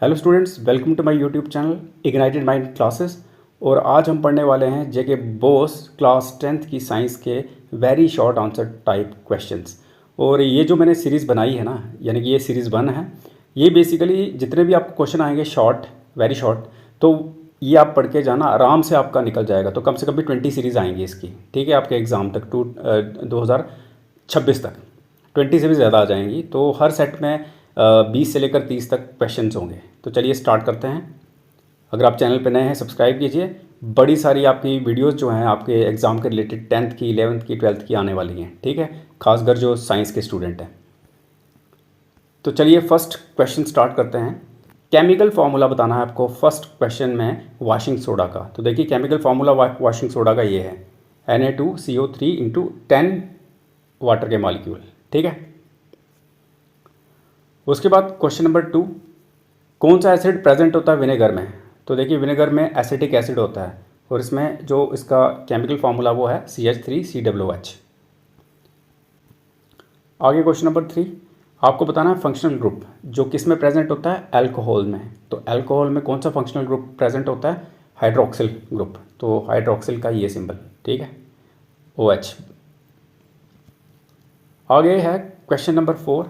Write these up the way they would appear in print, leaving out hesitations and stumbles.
Hello students, welcome to my YouTube channel Ignited Mind Classes. और आज हम पढ़ने वाले हैं जेके बोस क्लास 10th की साइंस के very short answer type questions. और ये जो मैंने सीरीज़ बनाई है ना, यानी कि ये सीरीज़ 1 है। ये बेसिकली जितने भी आपको क्वेश्चन आएंगे शॉर्ट, वेरी शॉर्ट, तो ये आप पढ़ के जाना, आराम से आपका निकल जाएगा। तो कम से कम भी 20 सीरीज़ आएंगी इसकी, ठीक है, आपके एग्ज़ाम तक 2026 तक 20 से भी ज़्यादा आ जाएंगी। तो हर सेट में 20 से लेकर 30 तक क्वेश्चंस होंगे। तो चलिए स्टार्ट करते हैं। अगर आप चैनल पर नए हैं सब्सक्राइब कीजिए। बड़ी सारी आपकी वीडियोस जो हैं आपके एग्ज़ाम के रिलेटेड 10th की, 11th की, 12th की आने वाली हैं, ठीक है, खासकर जो साइंस के स्टूडेंट हैं। तो चलिए फर्स्ट क्वेश्चन स्टार्ट करते हैं। केमिकल फार्मूला बताना है आपको फर्स्ट क्वेश्चन में वाशिंग सोडा का। तो देखिए केमिकल फार्मूला वाशिंग सोडा का ये है Na2CO3 × 10 वाटर के मॉलिक्यूल, ठीक है। उसके बाद क्वेश्चन नंबर 2, कौन सा एसिड प्रेजेंट होता है विनेगर में। तो देखिए विनेगर में एसिटिक एसिड होता है और इसमें जो इसका केमिकल फार्मूला वो है CH3COOH। आगे क्वेश्चन नंबर 3, आपको बताना है फंक्शनल ग्रुप जो किस में प्रेजेंट होता है, अल्कोहल में। तो अल्कोहल में कौन सा फंक्शनल ग्रुप प्रेजेंट होता है, हाइड्रोक्सिल ग्रुप। तो हाइड्रोक्सिल का ये सिंबल, ठीक है, OH। आगे है क्वेश्चन नंबर 4,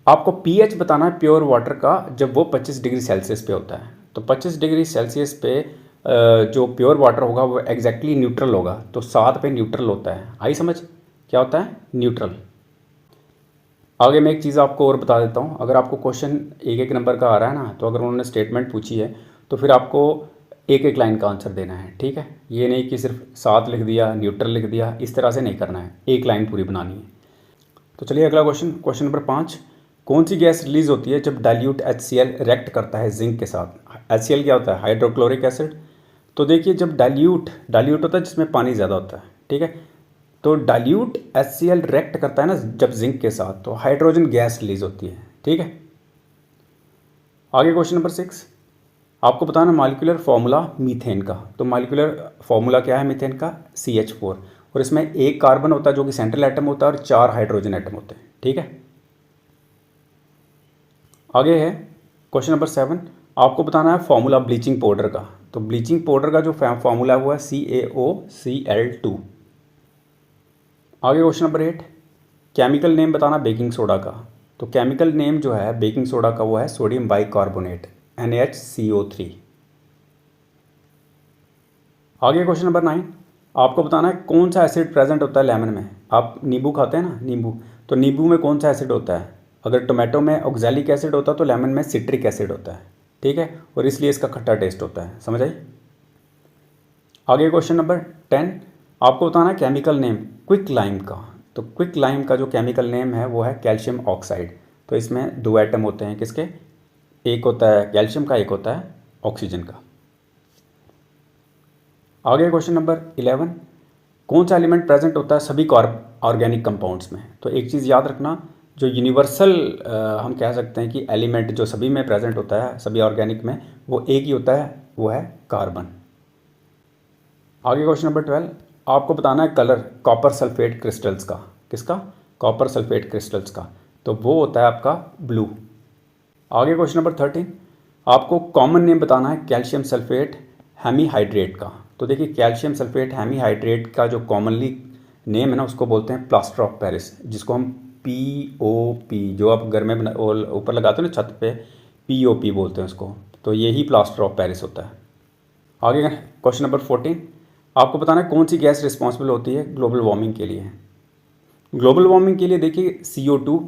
आपको पीएच बताना है प्योर वाटर का जब वो 25 डिग्री सेल्सियस पे होता है। तो 25 डिग्री सेल्सियस पे जो प्योर वाटर होगा वो एग्जैक्टली न्यूट्रल होगा। तो 7 पे न्यूट्रल होता है। आई समझ, क्या होता है, न्यूट्रल। आगे मैं एक चीज़ आपको और बता देता हूँ। अगर आपको क्वेश्चन एक एक नंबर का आ रहा है ना, तो अगर उन्होंने स्टेटमेंट पूछी है तो फिर आपको एक एक लाइन का आंसर देना है, ठीक है। ये नहीं कि सिर्फ 7 लिख दिया, न्यूट्रल लिख दिया, इस तरह से नहीं करना है, एक लाइन पूरी बनानी है। तो चलिए अगला क्वेश्चन, क्वेश्चन नंबर 5, कौन सी गैस रिलीज होती है जब डाइल्यूट HCl रिएक्ट करता है जिंक के साथ। HCl क्या होता है, हाइड्रोक्लोरिक एसिड। तो देखिए जब डाइल्यूट होता है जिसमें पानी ज़्यादा होता है, ठीक है, तो डाइल्यूट HCl रिएक्ट करता है ना जब जिंक के साथ, तो हाइड्रोजन गैस रिलीज होती है, ठीक है। आगे क्वेश्चन नंबर 6, आपको बताना मॉलिक्यूलर फॉर्मूला मीथेन का। तो मॉलिक्यूलर फॉर्मूला क्या है मीथेन का, CH4। और इसमें एक कार्बन होता है जो कि सेंट्रल एटम होता है और 4 हाइड्रोजन एटम होते हैं, ठीक है। आगे है क्वेश्चन नंबर 7, आपको बताना है फॉर्मूला ब्लीचिंग पाउडर का। तो ब्लीचिंग पाउडर का जो फॉर्मूला है वो है CaOCl2। आगे क्वेश्चन नंबर 8, केमिकल नेम बताना बेकिंग सोडा का। तो केमिकल नेम जो है बेकिंग सोडा का वो है सोडियम बाइकार्बोनेट, NaHCO3। आगे क्वेश्चन नंबर 9, आपको बताना है कौन सा एसिड प्रेजेंट होता है लेमन में। आप नींबू खाते हैं ना, नींबू, तो नींबू में कौन सा एसिड होता है। अगर टोमेटो में ऑक्सैलिक एसिड होता है तो लेमन में सिट्रिक एसिड होता है, ठीक है, और इसलिए इसका खट्टा टेस्ट होता है। समझ आई। आगे क्वेश्चन नंबर 10, आपको बताना है केमिकल नेम क्विक लाइम का। तो क्विक लाइम का जो केमिकल नेम है वो है कैल्शियम ऑक्साइड। तो इसमें 2 एटम होते हैं, किसके, एक होता है कैल्शियम का, एक होता है ऑक्सीजन का। आगे क्वेश्चन नंबर 11, कौन सा एलिमेंट प्रेजेंट होता है सभी ऑर्गेनिक कंपाउंड्स में। तो एक चीज़ याद रखना, जो यूनिवर्सल हम कह सकते हैं कि एलिमेंट जो सभी में प्रेजेंट होता है, सभी ऑर्गेनिक में, वो एक ही होता है, वो है कार्बन। आगे क्वेश्चन नंबर 12, आपको बताना है कलर कॉपर सल्फेट क्रिस्टल्स का। किसका, कॉपर सल्फेट क्रिस्टल्स का। तो वो होता है आपका ब्लू। आगे क्वेश्चन नंबर 13, आपको कॉमन नेम बताना है कैल्शियम सल्फेट हेमीहाइड्रेट का। तो देखिए कैल्शियम सल्फेट हेमीहाइड्रेट का जो कॉमनली नेम है ना, उसको बोलते हैं प्लास्टर ऑफ पेरिस, जिसको हम POP, जो आप घर में ऊपर लगाते हो ना छत पे, POP बोलते हैं उसको। तो यही प्लास्टर ऑफ पेरिस होता है। आगे क्वेश्चन नंबर 14, आपको बताना है कौन सी गैस रिस्पॉन्सिबल होती है ग्लोबल वार्मिंग के लिए। ग्लोबल वार्मिंग के लिए देखिए CO2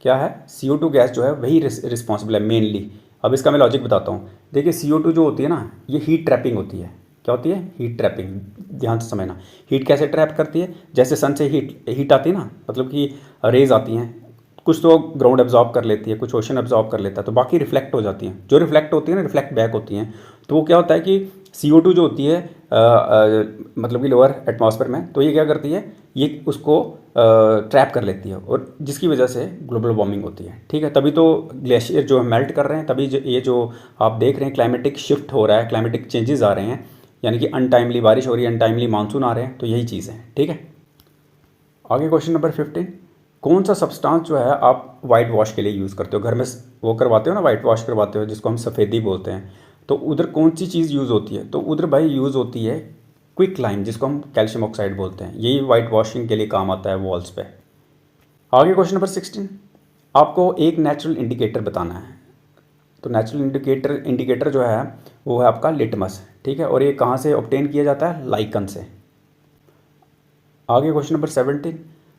क्या है, CO2 गैस जो है वही रिस्पॉन्सिबल है मेनली। अब इसका मैं लॉजिक बताता हूँ। देखिए CO2 जो होती है ना, ये हीट ट्रैपिंग होती है। क्या होती है, हीट ट्रैपिंग। ध्यान से समझना, हीट कैसे ट्रैप करती है, जैसे सन से हीट आती है ना, मतलब कि रेज आती हैं, कुछ तो ग्राउंड एब्जॉर्ब कर लेती है, कुछ ओशन एब्जॉर्ब कर लेता है, तो बाकी रिफ्लेक्ट हो जाती हैं। जो रिफ्लेक्ट होती है ना, रिफ्लेक्ट बैक होती हैं। तो वो क्या होता है कि CO2 जो होती है मतलब कि लोअर एटमॉस्फेयर में, तो ये क्या करती है, ये उसको ट्रैप कर लेती है, और जिसकी वजह से ग्लोबल वार्मिंग होती है, ठीक है। तभी तो ग्लेशियर जो मेल्ट कर रहे हैं, तभी ये जो आप देख रहे हैं क्लाइमेटिक शिफ्ट हो रहा है, क्लाइमेटिक चेंजेस आ रहे हैं, यानी कि अनटाइमली बारिश हो रही है, अनटाइमली मानसून आ रहे हैं, तो यही चीज़ है, ठीक है। आगे क्वेश्चन नंबर 15, कौन सा सब्सटेंस जो है आप वाइट वॉश के लिए यूज़ करते हो, घर में वो करवाते हो ना, वाइट वॉश करवाते हो जिसको हम सफ़ेदी बोलते हैं, तो उधर कौन सी चीज़ यूज़ होती है? तो उधर भाई यूज़ होती है क्विक लाइम, जिसको हम कैल्शियम ऑक्साइड बोलते हैं। यही वाइट वॉशिंग के लिए काम आता है वॉल्स पे। आगे क्वेश्चन नंबर 16, आपको एक नेचुरल इंडिकेटर बताना है। तो नेचुरल इंडिकेटर जो है वो है आपका लिटमस, ठीक है, और ये कहाँ से ऑब्टेन किया जाता है? लाइकन से। आगे क्वेश्चन नंबर 17,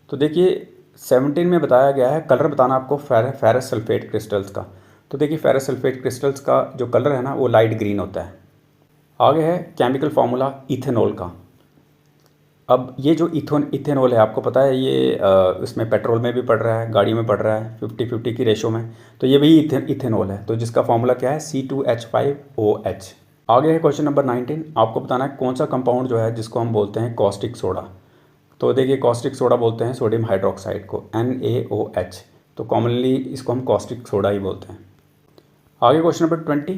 तो देखिए 17 में बताया गया है कलर बताना आपको फेरस सल्फेट क्रिस्टल्स का। तो देखिए फेरस सल्फेट क्रिस्टल्स का जो कलर है ना वो लाइट ग्रीन होता है। आगे है केमिकल फार्मूला इथेनॉल का। अब ये जो इथेनॉल है आपको पता है ये इसमें पेट्रोल में भी पड़ रहा है, गाड़ी में पड़ रहा है 50-50 की रेशो में। तो ये भी इथेनॉल है, तो जिसका फार्मूला क्या है? C2H5OH। आगे है क्वेश्चन नंबर 19, आपको बताना है कौन सा कंपाउंड जो है जिसको हम बोलते हैं कॉस्टिक सोडा। तो देखिए कॉस्टिक सोडा बोलते हैं सोडियम हाइड्रोक्साइड को, NaOH। तो कॉमनली इसको हम कॉस्टिक सोडा ही बोलते हैं। आगे क्वेश्चन नंबर 20,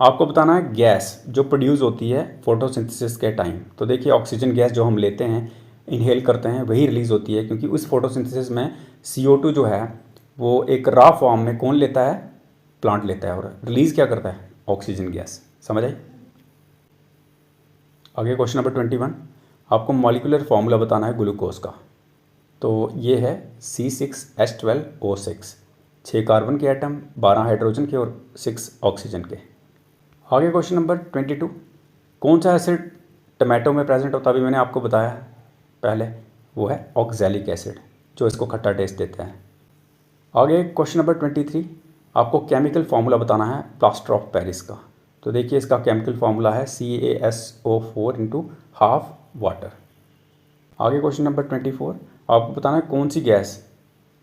आपको बताना है गैस जो प्रोड्यूस होती है फोटोसिंथेसिस के टाइम। तो देखिए ऑक्सीजन गैस जो हम लेते हैं, इनहेल करते हैं, वही रिलीज़ होती है, क्योंकि उस फोटोसिंथेसिस में CO2 जो है वो एक रॉ फॉर्म में कौन लेता है? प्लांट लेता है, और रिलीज़ क्या करता है? Oxygen gas. समझ आई? आगे क्वेश्चन नंबर 21, आपको मॉलिक्यूलर फार्मूला बताना है ग्लूकोज का। तो ये है C6H12O6, 6 कार्बन के एटम, 12 हाइड्रोजन के और 6 ऑक्सीजन के। आगे क्वेश्चन नंबर 22, कौन सा एसिड टमाटो में प्रेजेंट होता है? अभी मैंने आपको बताया पहले, वो है ऑक्सैलिक एसिड, जो इसको खट्टा टेस्ट देता है। आगे क्वेश्चन नंबर 23, आपको केमिकल फार्मूला बताना है प्लास्टर ऑफ पेरिस का। तो देखिए इसका केमिकल फार्मूला है CaSO4 × हाफ वाटर। आगे क्वेश्चन नंबर 24, आपको बताना है कौन सी गैस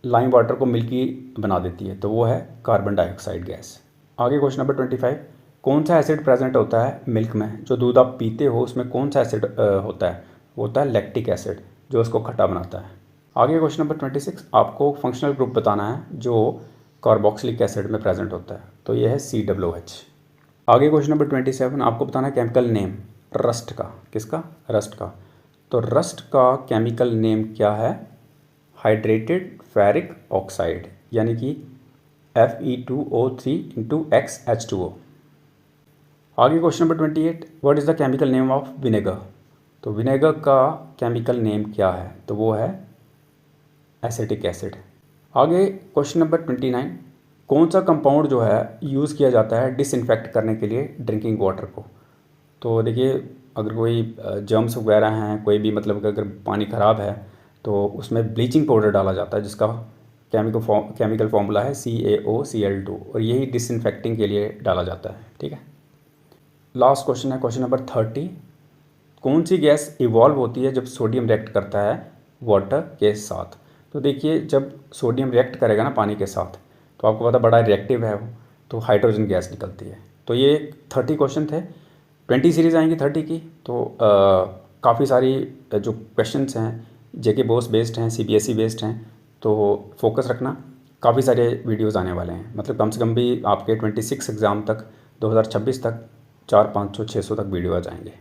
लाइम वाटर को मिल्की बना देती है। तो वो है कार्बन डाइऑक्साइड गैस। आगे क्वेश्चन नंबर 25, कौन सा एसिड प्रेजेंट होता है मिल्क में? जो दूध आप पीते हो उसमें कौन सा एसिड होता है? वो होता है लैक्टिक एसिड, जो उसको खट्टा बनाता है। आगे क्वेश्चन नंबर 26, आपको फंक्शनल ग्रुप बताना है जो कार्बोक्सिलिक एसिड में प्रेजेंट होता है। तो ये है COOH। आगे क्वेश्चन नंबर 27, आपको बताना है केमिकल नेम रस्ट का। किसका? रस्ट का। तो रस्ट का केमिकल नेम क्या है? हाइड्रेटेड फेरिक ऑक्साइड, यानी कि Fe2O3 × XH2O। आगे question number 28, what is the chemical name of vinegar? तो विनेगर का केमिकल नेम क्या है? तो वो है एसिटिक एसिड। आगे क्वेश्चन नंबर 29, कौन सा कंपाउंड जो है यूज़ किया जाता है डिसइंफेक्ट करने के लिए ड्रिंकिंग वाटर को? तो देखिए अगर कोई जर्म्स वगैरह हैं, कोई भी मतलब अगर पानी ख़राब है तो उसमें ब्लीचिंग पाउडर डाला जाता है, जिसका केमिकल फार्मूला है CaOCl2, और यही डिसइंफेक्टिंग के लिए डाला जाता है। ठीक है। लास्ट क्वेश्चन है क्वेश्चन नंबर 30, कौन सी गैस इवॉल्व होती है जब सोडियम रिएक्ट करता है वाटर के साथ? तो देखिए जब सोडियम रिएक्ट करेगा ना पानी के साथ, तो आपको पता बड़ा रिएक्टिव है वो, तो हाइड्रोजन गैस निकलती है। तो ये 30 क्वेश्चन थे, 20 सीरीज़ आएंगी 30 की। तो काफ़ी सारी जो क्वेश्चंस हैं जेके बोस बेस्ड हैं, CBSE बेस्ड हैं, तो फोकस रखना। काफ़ी सारे वीडियोस आने वाले हैं, मतलब कम से कम भी आपके 26 एग्ज़ाम तक 2026 तक 400, 500, 600 तक वीडियो आ जाएंगे।